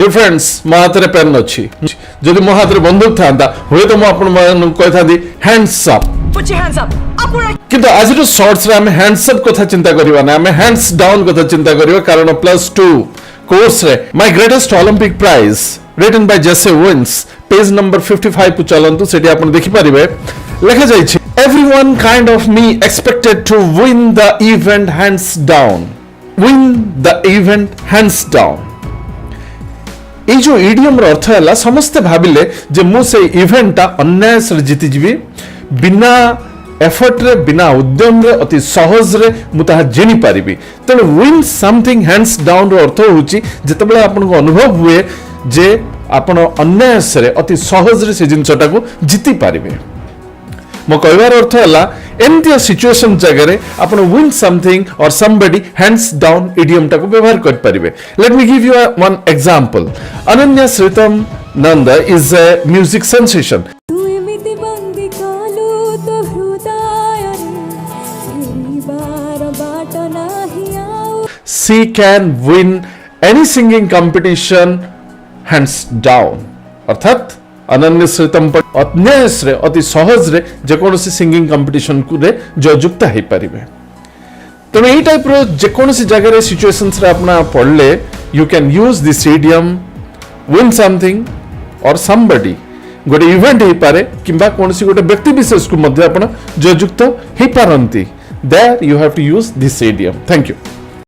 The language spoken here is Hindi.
डियर फ्रेंड्स मो हाथ में पेन अच्छी जदि मो हाथ में बंदूक था हुए तो मुझे हैंड्स अप किंतु आज शॉर्ट्स रे हमें हैंड्स अप कथा चिंता करबा ना हमें हैंड्स डाउन कथा चिंता करबा कारण +2 कोर्स रे my greatest Olympic prize written by Jesse Owens page number 55 को चलंतु सेठी आपण देखि परिबे लिखा जाय छै everyone kind of me expected to win the event hands down ये जो इडियम अर्थ है समस्ते भाविले जे मु से इवेंटा अन्याय से जीति जीवी बिना एफर्ट रे बिना उद्यम रे अति सहज रे मु ताहा जेनी पारिबी तेणु विन समथिंग हैंड्स डाउन रो अर्थ होची जेतेबेले आपन को अनुभव हुए जे आपन अन्याय से अति सहज रे से जिंसटा को जीति पारिबे मो कहबार अर्थ है एमती सिचुएशन जगह आप विन समथिंग और समबडी हैंड्स डाउन इडियम टाको व्यवहार कर पारिबे let me give you one example Ananya Sritam Nanda is a music sensation she can win any singing competition hands down अर्थात अनन्य श्रीतम पर अन्यायस रे अति सहज रे जेकोसी सिंगिंग कंपटीशन को रे जयुक्त हे परिबे तने ए टाइप रो जेकोसी जगह रे सिचुएशंस रे अपना पढ़ले you can use this idiom win something और समबडी गोटे इवेंट हे पारे किंबा कोनसी गोटे व्यक्ति विशेष को मध्य अपन जयुक्त हे पारंती there you have to use this idiom thank you